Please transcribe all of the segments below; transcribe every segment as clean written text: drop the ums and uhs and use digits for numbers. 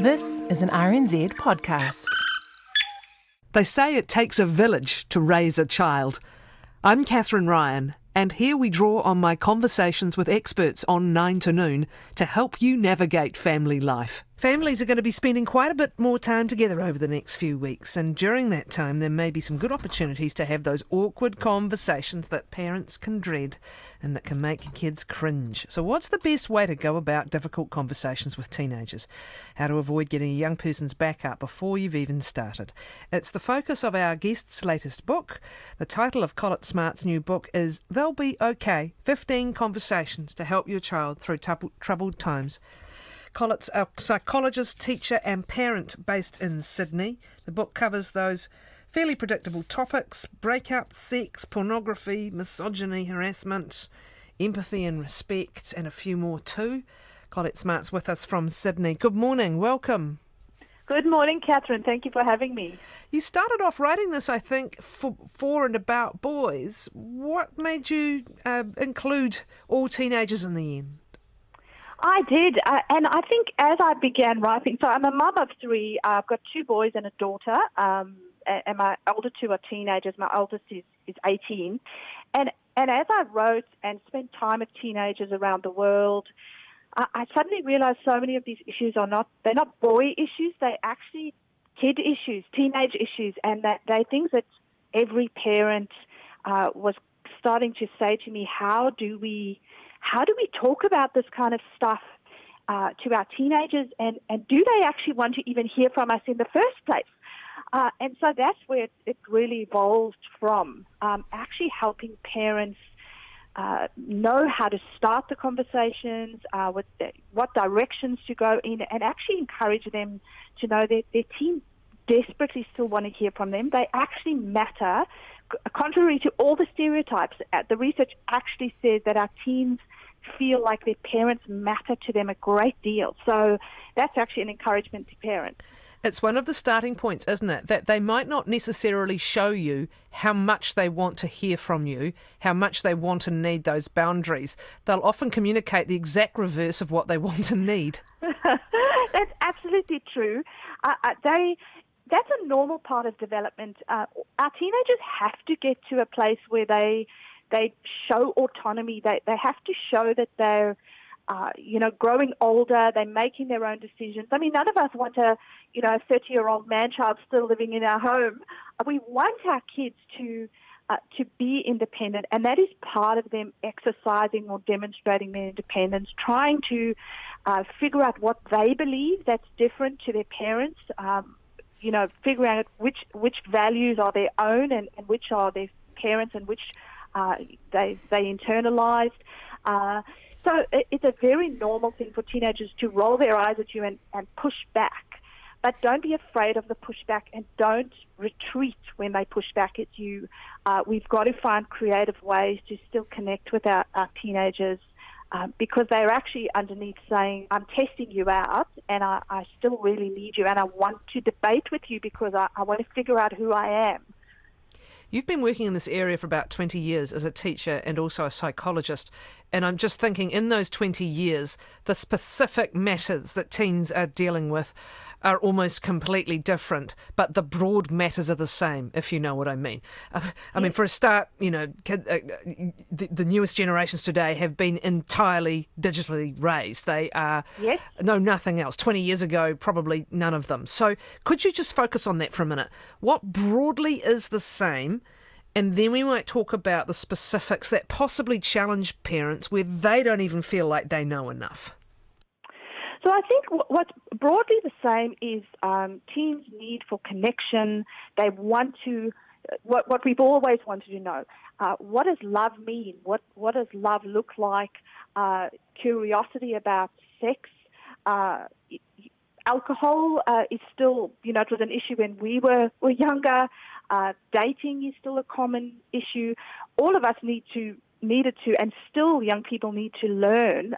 This is an RNZ podcast. They say it takes a village to raise a child. I'm Catherine Ryan, and here we draw on my conversations with experts on 9 to Noon to help you navigate family life. Families are going to be spending quite a bit more time together over the next few weeks, and during that time there may be some good opportunities to have those awkward conversations that parents can dread and that can make kids cringe. So what's the best way to go about difficult conversations with teenagers? How to avoid getting a young person's back up before you've even started? It's the focus of our guest's latest book. The title of Collett Smart's new book is They'll Be Okay, 15 Conversations to Help Your Child Through Troubled Times. Collett's a psychologist, teacher and parent based in Sydney. The book covers those fairly predictable topics: breakup, sex, pornography, misogyny, harassment, empathy and respect, and a few more too. Collett Smart's with us from Sydney. Good morning, welcome. Good morning, Catherine. Thank you for having me. You started off writing this, I think, for and about boys. What made you include all teenagers in the end? I did, and I think as I began writing, so I'm a mum of 3. I've got 2 boys and a daughter, and my older 2 are teenagers. My oldest is 18. And as I wrote and spent time with teenagers around the world, I suddenly realized so many of these issues they're not boy issues, they're actually kid issues, teenage issues, and that they're things that every parent was starting to say to me, how do we talk about this kind of stuff to our teenagers, and do they actually want to even hear from us in the first place? And so that's where it really evolved from, actually helping parents know how to start the conversations, what directions to go in, and actually encourage them to know that their teen desperately still want to hear from them. They actually matter. Contrary to all the stereotypes, the research actually says that our teens feel like their parents matter to them a great deal. So that's actually an encouragement to parents. It's one of the starting points, isn't it? That they might not necessarily show you how much they want to hear from you, how much they want and need those boundaries. They'll often communicate the exact reverse of what they want and need. That's absolutely true. That's a normal part of development. Our teenagers have to get to a place where they show autonomy. They have to show that they're growing older, they're making their own decisions. I mean, none of us want a 30-year-old man-child still living in our home. We want our kids to be independent, and that is part of them exercising or demonstrating their independence, trying to figure out what they believe that's different to their parents, figuring out which values are their own and which are their parents and which they internalized. So it's a very normal thing for teenagers to roll their eyes at you and push back. But don't be afraid of the pushback, and don't retreat when they push back at you. We've got to find creative ways to still connect with our teenagers because they're actually underneath saying, I'm testing you out and I still really need you, and I want to debate with you because I want to figure out who I am. You've been working in this area for about 20 years as a teacher and also a psychologist, and I'm just thinking in those 20 years, the specific matters that teens are dealing with are almost completely different, but the broad matters are the same, if you know what I mean. I mean, for a start, the newest generations today have been entirely digitally raised. They know nothing else. 20 years ago, probably none of them. So could you just focus on that for a minute? What broadly is the same? And then we might talk about the specifics that possibly challenge parents where they don't even feel like they know enough. So I think what's broadly the same is teens' need for connection. They want to, what we've always wanted to know. What does love mean? What does love look like? Curiosity about sex. Alcohol is still, it was an issue when we were younger. Dating is still a common issue. All of us needed to, and still young people need to learn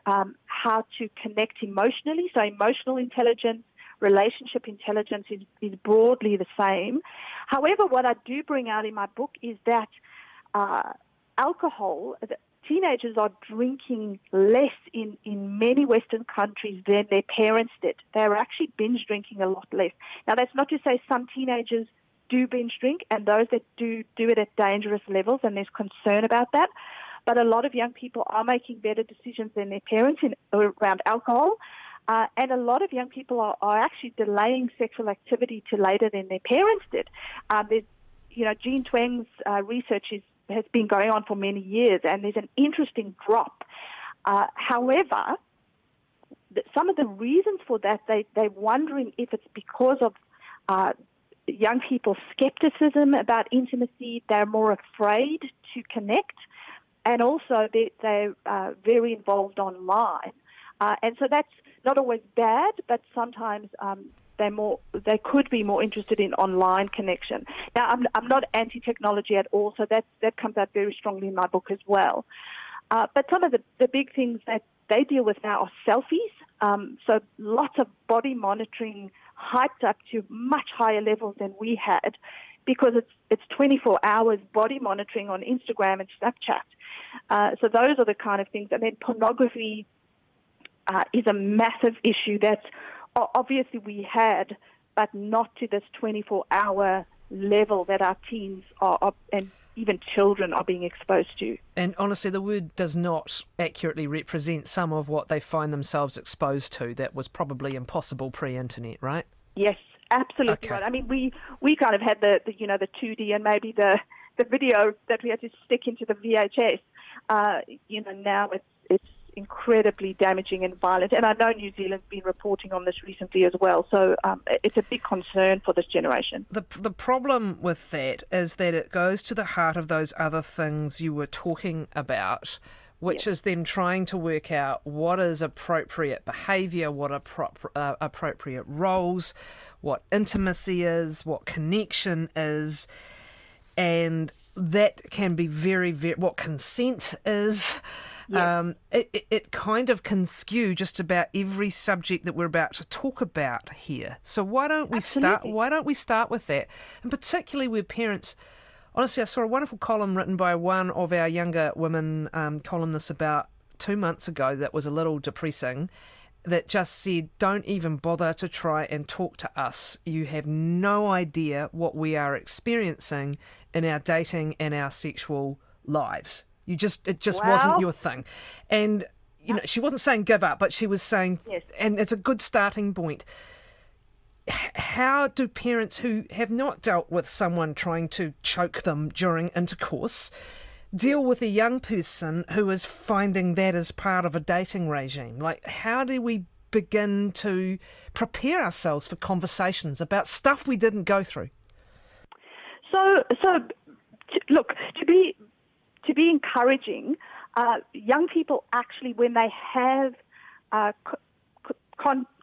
how to connect emotionally. So emotional intelligence, relationship intelligence is broadly the same. However, what I do bring out in my book is that alcohol, teenagers are drinking less in many Western countries than their parents did. They're actually binge drinking a lot less. Now, that's not to say some teenagers do binge drink, and those that do it at dangerous levels, and there's concern about that. But a lot of young people are making better decisions than their parents around alcohol, and a lot of young people are actually delaying sexual activity to later than their parents did. Jean Tweng's research has been going on for many years, and there's an interesting drop. However, some of the reasons for that, they're wondering if it's because of young people's skepticism about intimacy. They're more afraid to connect, and also they're very involved online. And so that's not always bad, but sometimes they could be more interested in online connection. Now, I'm not anti-technology at all, so that comes out very strongly in my book as well. But some of the big things that they deal with now are selfies. So lots of body monitoring, hyped up to much higher levels than we had, because it's 24 hours body monitoring on Instagram and Snapchat. So those are the kind of things. And then pornography is a massive issue that obviously we had, but not to this 24-hour level that our teens are and even children are being exposed to. And honestly, the word does not accurately represent some of what they find themselves exposed to that was probably impossible pre-internet, right? Yes, absolutely right. I mean, we kind of had the 2D and maybe the video that we had to stick into the VHS. Now it's incredibly damaging and violent. And I know New Zealand's been reporting on this recently as well. So it's a big concern for this generation. The problem with that is that it goes to the heart of those other things you were talking about, which is them trying to work out what is appropriate behaviour, what are appropriate roles, what intimacy is, what connection is, and that can be very, very, what consent is. Yeah. It kind of can skew just about every subject that we're about to talk about here. So why don't we start with that? And particularly with parents. Honestly, I saw a wonderful column written by one of our younger women columnists about 2 months ago that was a little depressing, that just said, don't even bother to try and talk to us. You have no idea what we are experiencing in our dating and our sexual lives. It just wasn't your thing. And, she wasn't saying give up, but she was saying, yes. And it's a good starting point. How do parents who have not dealt with someone trying to choke them during intercourse deal with a young person who is finding that as part of a dating regime? Like, how do we begin to prepare ourselves for conversations about stuff we didn't go through? Look, to be encouraging, young people actually, when they have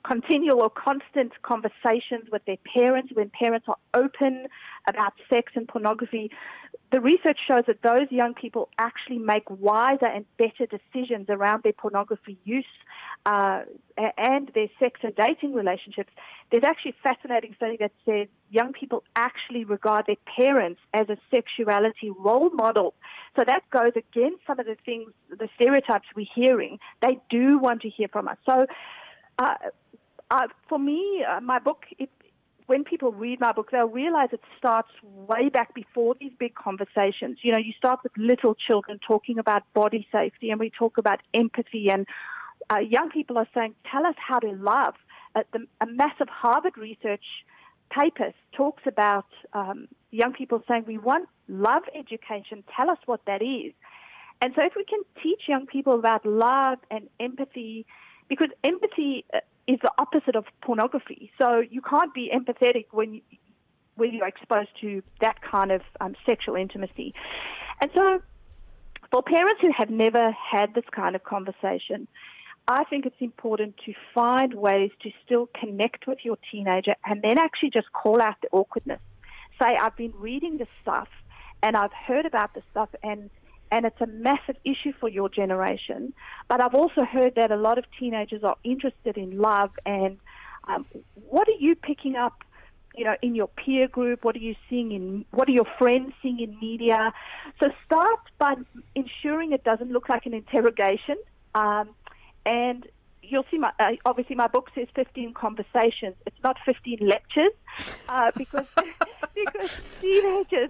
continual or constant conversations with their parents, when parents are open about sex and pornography, the research shows that those young people actually make wiser and better decisions around their pornography use and their sex and dating relationships. There's actually a fascinating study that says young people actually regard their parents as a sexuality role model. So that goes against some of the things, the stereotypes we're hearing. They do want to hear from us. So for me, my book, when people read my book, they'll realize it starts way back before these big conversations. You start with little children talking about body safety, and we talk about empathy, and young people are saying, tell us how to love. A massive Harvard research paper talks about young people saying, we want love education, tell us what that is. And so if we can teach young people about love and empathy, because empathy is the opposite of pornography. So you can't be empathetic when you're exposed to that kind of sexual intimacy. And so for parents who have never had this kind of conversation, I think it's important to find ways to still connect with your teenager and then actually just call out the awkwardness. Say, I've been reading this stuff and I've heard about this stuff and it's a massive issue for your generation. But I've also heard that a lot of teenagers are interested in love, and what are you picking up in your peer group? What are you seeing what are your friends seeing in media? So start by ensuring it doesn't look like an interrogation. And you'll see obviously my book says 15 conversations. It's not 15 lectures, because teenagers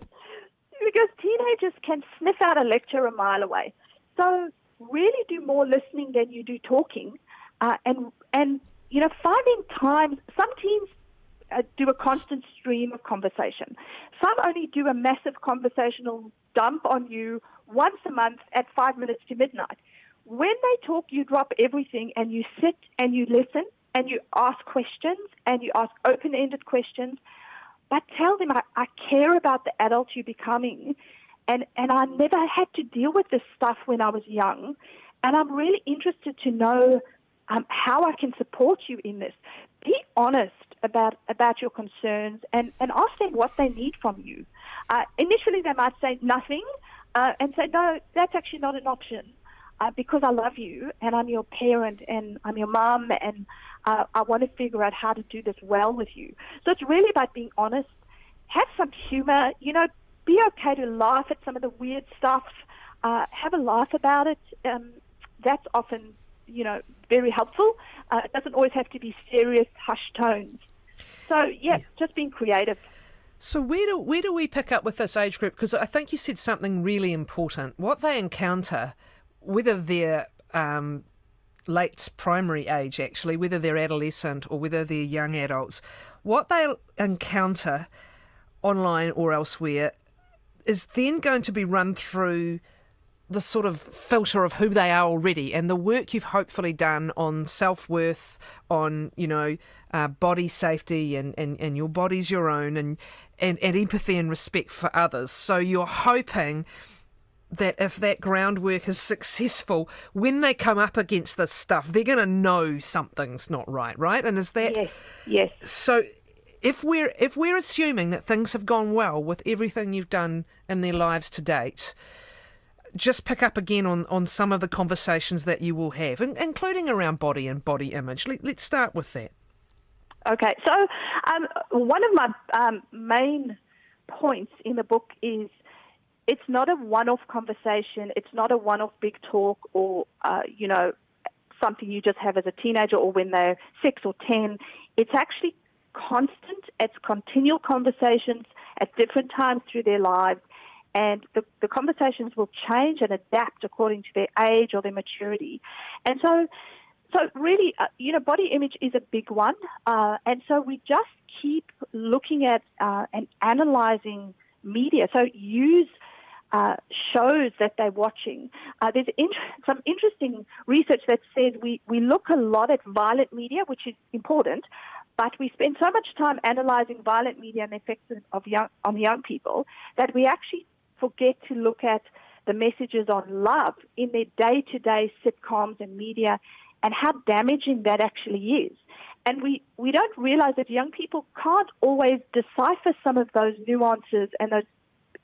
can sniff out a lecture a mile away. So really do more listening than you do talking, and finding times. Some teens do a constant stream of conversation. Some only do a massive conversational dump on you once a month at 5 minutes to midnight. When they talk, you drop everything and you sit and you listen and you ask questions and you ask open-ended questions, but tell them, I care about the adult you're becoming, and I never had to deal with this stuff when I was young, and I'm really interested to know how I can support you in this. Be honest about your concerns and ask them what they need from you. Initially, they might say nothing and say, no, that's actually not an option because I love you and I'm your parent and I'm your mom and I want to figure out how to do this well with you. So it's really about being honest. Have some humor. Be okay to laugh at some of the weird stuff. Have a laugh about it. That's often very helpful. It doesn't always have to be serious, hushed tones. So, just being creative. So where do we pick up with this age group? Because I think you said something really important. What they encounter, whether they're late primary age, actually, whether they're adolescent or whether they're young adults, what they encounter online or elsewhere is then going to be run through the sort of filter of who they are already, and the work you've hopefully done on self-worth, on body safety and your body's your own, and empathy and respect for others. So you're hoping that if that groundwork is successful, when they come up against this stuff, they're going to know something's not right? And is that... Yes. So if we're assuming that things have gone well with everything you've done in their lives to date, just pick up again on some of the conversations that you will have, including around body and body image. Let's start with that. Okay, so one of my main points in the book is it's not a one-off conversation. It's not a one-off big talk or, something you just have as a teenager or when they're 6 or 10. It's actually constant. It's continual conversations at different times through their lives. And the conversations will change and adapt according to their age or their maturity. And so really, body image is a big one. And so we just keep looking at and analyzing media. So use shows that they're watching. There's some interesting research that says we look a lot at violent media, which is important, but we spend so much time analyzing violent media and the effects on young people that we actually forget to look at the messages on love in their day-to-day sitcoms and media and how damaging that actually is. And we don't realize that young people can't always decipher some of those nuances and those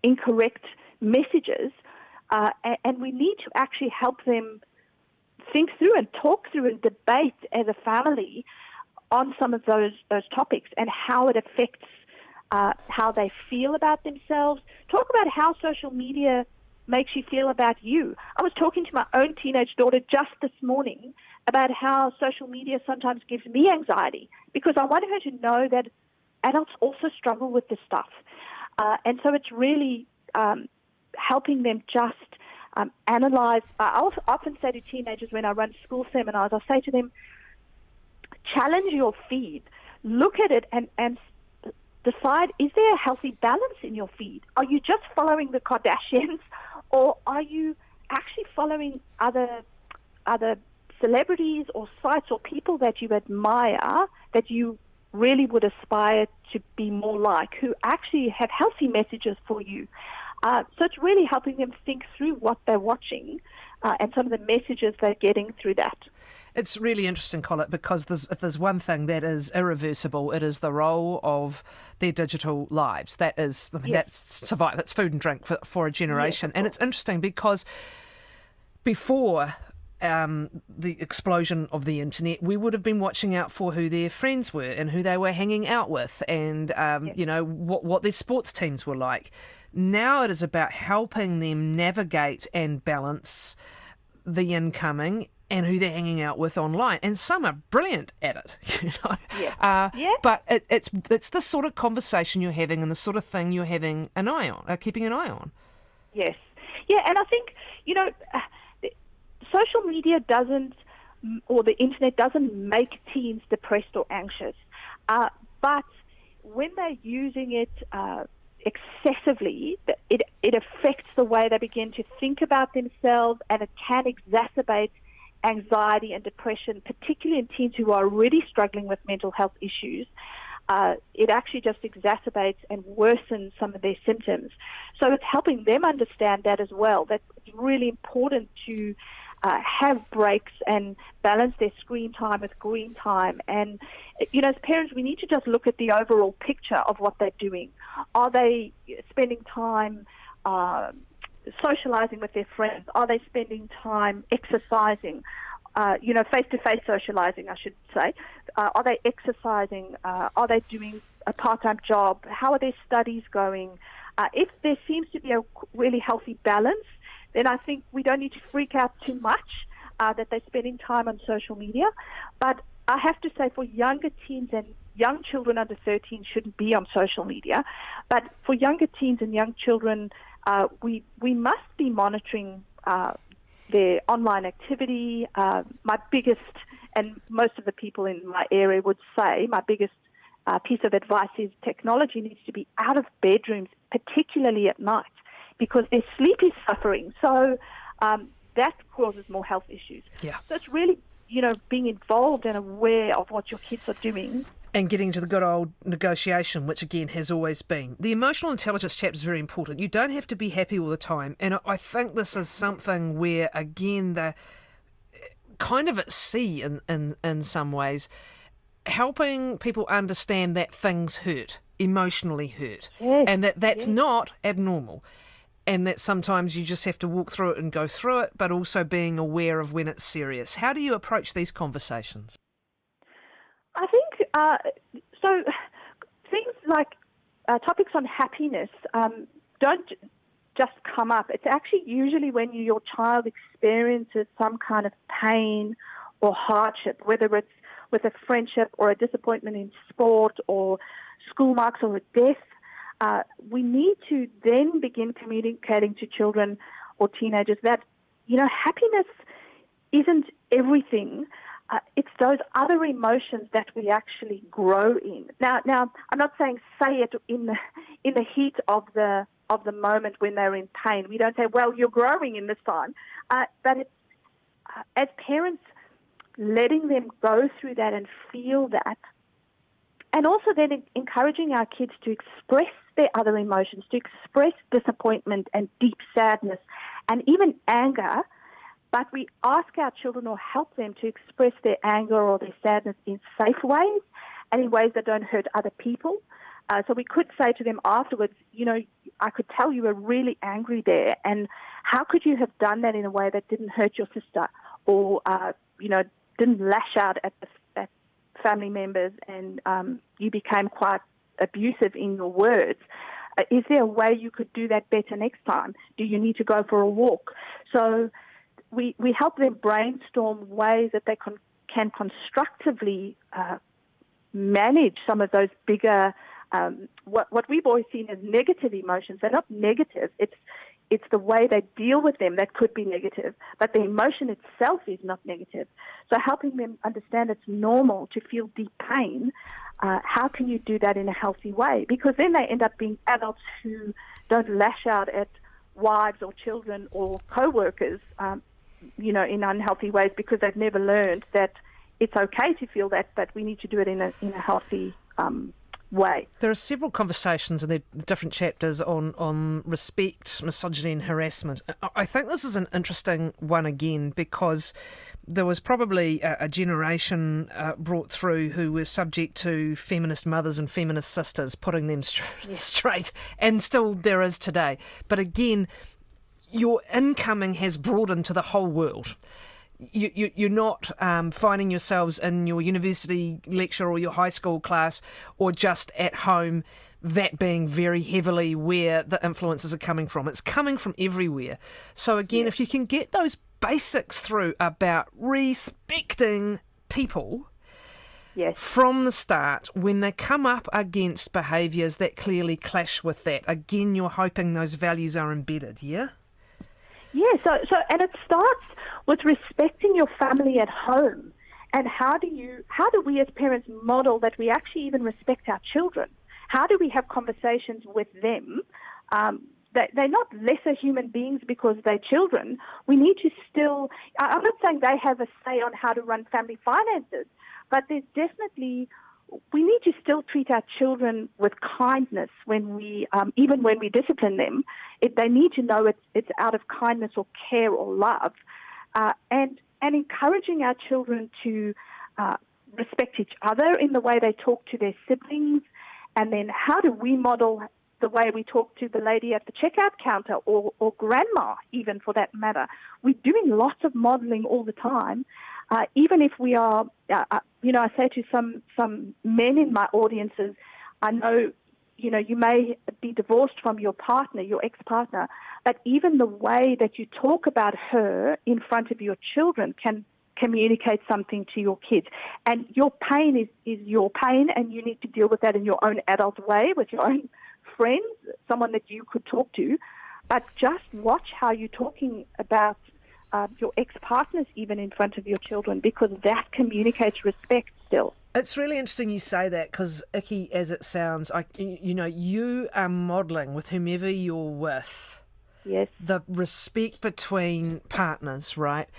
incorrect messages, and we need to actually help them think through and talk through and debate as a family on some of those topics and how it affects how they feel about themselves. Talk about how social media makes you feel about you. I was talking to my own teenage daughter just this morning about how social media sometimes gives me anxiety because I want her to know that adults also struggle with this stuff. And so it's really helping them just analyze. I often say to teenagers when I run school seminars, I say to them, challenge your feed. Look at it and decide, is there a healthy balance in your feed? Are you just following the Kardashians, or are you actually following other celebrities or sites or people that you admire that you really would aspire to be more like, who actually have healthy messages for you? So it's really helping them think through what they're watching and some of the messages they're getting through that. It's really interesting, Collett, because if there's one thing that is irreversible, it is the role of their digital lives. That is, that's food and drink for a generation. Yes, and it's interesting because before the explosion of the internet, we would have been watching out for who their friends were and who they were hanging out with and, what their sports teams were like. Now it is about helping them navigate and balance the incoming and who they're hanging out with online. And some are brilliant at it, But it's the sort of conversation you're having and the sort of thing you're having an eye on, keeping an eye on. Yes. Yeah, and I think, social media doesn't, or the internet doesn't make teens depressed or anxious. But when they're using it excessively, it affects the way they begin to think about themselves, and it can exacerbate anxiety and depression, particularly in teens who are already struggling with mental health issues. It actually just exacerbates and worsens some of their symptoms. So it's helping them understand that as well, that it's really important to have breaks and balance their screen time with green time. And, as parents, we need to just look at the overall picture of what they're doing. Are they spending time socializing with their friends? Are they spending time exercising? Face-to-face socializing, I should say. Are they exercising? Are they doing a part-time job? How are their studies going? If there seems to be a really healthy balance, then I think we don't need to freak out too much that they're spending time on social media. But I have to say, for younger teens and young children under 13 shouldn't be on social media. But for younger teens and young children, we must be monitoring their online activity. My biggest, and most of the people in my area would say, my biggest piece of advice is technology needs to be out of bedrooms, particularly at night, because their sleep is suffering. So that causes more health issues. Yeah. So it's really, being involved and aware of what your kids are doing. And getting to the good old negotiation, which again has always been. The emotional intelligence chapter is very important. You don't have to be happy all the time. And I think this is something where, again, they're kind of at sea in some ways, helping people understand that things hurt, emotionally hurt, and that's not abnormal. And that sometimes you just have to walk through it and go through it, but also being aware of when it's serious. How do you approach these conversations? I think so. Things like topics on happiness don't just come up. It's actually usually when your child experiences some kind of pain or hardship, whether it's with a friendship or a disappointment in sport or school marks or a death. We need to then begin communicating to children or teenagers that, happiness isn't everything. It's those other emotions that we actually grow in. Now, I'm not saying say it in the heat of the moment when they're in pain. We don't say, well, you're growing in this time. But it's, as parents, letting them go through that and feel that, and also then encouraging our kids to express their other emotions, to express disappointment and deep sadness and even anger. But we ask our children or help them to express their anger or their sadness in safe ways and in ways that don't hurt other people. So we could say to them afterwards, I could tell you were really angry there, and how could you have done that in a way that didn't hurt your sister or, didn't lash out at family members and you became quite abusive in your words. Is there a way you could do that better next time? Do you need to go for a walk? So we help them brainstorm ways that they can constructively manage some of those bigger, what we've always seen as negative emotions. They're not negative. It's the way they deal with them that could be negative, but the emotion itself is not negative. So helping them understand it's normal to feel deep pain, how can you do that in a healthy way? Because then they end up being adults who don't lash out at wives or children or co-workers, in unhealthy ways because they've never learned that it's okay to feel that, but we need to do it in a healthy way. There are several conversations in the different chapters on respect, misogyny and harassment. I think this is an interesting one again because there was probably a generation brought through who were subject to feminist mothers and feminist sisters putting them straight, and still there is today. But again, your incoming has broadened to the whole world. you're not finding yourselves in your university lecture or your high school class or just at home, that being very heavily where the influences are coming from. It's coming from everywhere. So again, if you can get those basics through about respecting people from the start, when they come up against behaviours that clearly clash with that, again, you're hoping those values are embedded, yeah? Yeah, so and it starts with respecting your family at home. And how do we as parents model that we actually even respect our children? How do we have conversations with them? They're not lesser human beings because they're children. We need to still, I'm not saying they have a say on how to run family finances, but there's definitely, we need to still treat our children with kindness when we, even when we discipline them. They need to know it's out of kindness or care or love, and encouraging our children to respect each other in the way they talk to their siblings. And then how do we model the way we talk to the lady at the checkout counter or grandma, even for that matter? We're doing lots of modeling all the time. Even if we are, I say to some men in my audiences, I know, you may be divorced from your partner, your ex-partner, but even the way that you talk about her in front of your children can communicate something to your kids. And your pain is your pain, and you need to deal with that in your own adult way with your own friends, someone that you could talk to. But just watch how you're talking about your ex-partners even in front of your children, because that communicates respect still. It's really interesting you say that, because icky as it sounds, you are modelling with whomever you're with the respect between partners, right?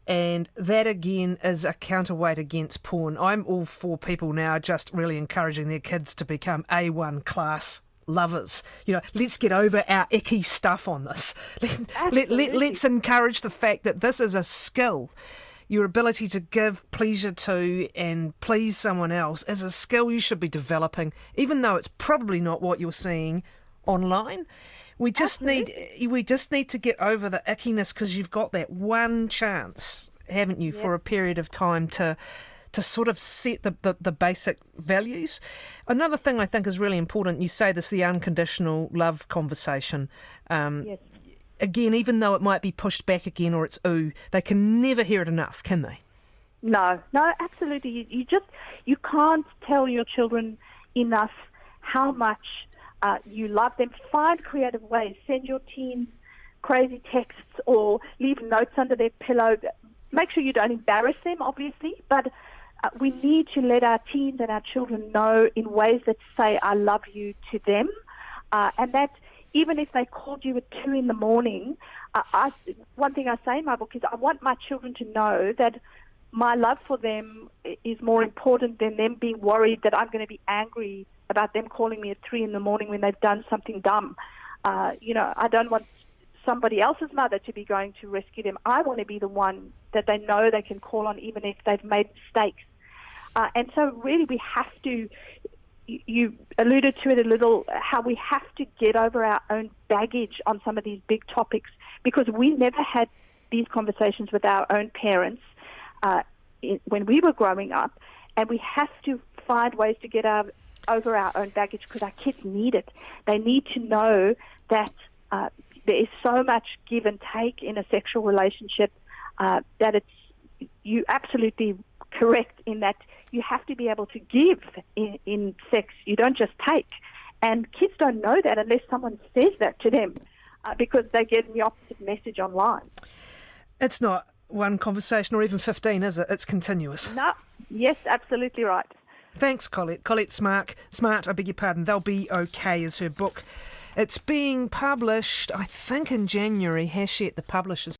And that, again, is a counterweight against porn. I'm all for people now just really encouraging their kids to become A1 class lovers. Let's get over our icky stuff on this. Let's encourage the fact that this is a skill. Your ability to give pleasure to and please someone else is a skill you should be developing, even though it's probably not what you're seeing online. We just need to get over the ickiness, because you've got that one chance, haven't you, for a period of time to sort of set the basic values. Another thing I think is really important, you say this, the unconditional love conversation. Again, even though it might be pushed back again or it's they can never hear it enough, can they? No, absolutely. You can't tell your children enough how much you love them. Find creative ways. Send your teens crazy texts or leave notes under their pillow. Make sure you don't embarrass them, obviously, but we need to let our teens and our children know in ways that say, I love you to them. And that even if they called you at 2 a.m, one thing I say in my book is I want my children to know that my love for them is more important than them being worried that I'm going to be angry about them calling me at 3 a.m. when they've done something dumb. I don't want somebody else's mother to be going to rescue them. I want to be the one that they know they can call on even if they've made mistakes. And so really we have to, you alluded to it a little, how we have to get over our own baggage on some of these big topics, because we never had these conversations with our own parents when we were growing up, and we have to find ways to get over our own baggage, because our kids need it. They need to know that there is so much give and take in a sexual relationship that you're absolutely correct in that you have to be able to give in sex. You don't just take. And kids don't know that unless someone says that to them, because they get the opposite message online. It's not one conversation or even 15, is it? It's continuous. No. Yes, absolutely right. Thanks, Collett. Collett Smart, I beg your pardon. They'll Be Okay is her book. It's being published, I think, in January. Hachette, the publishers.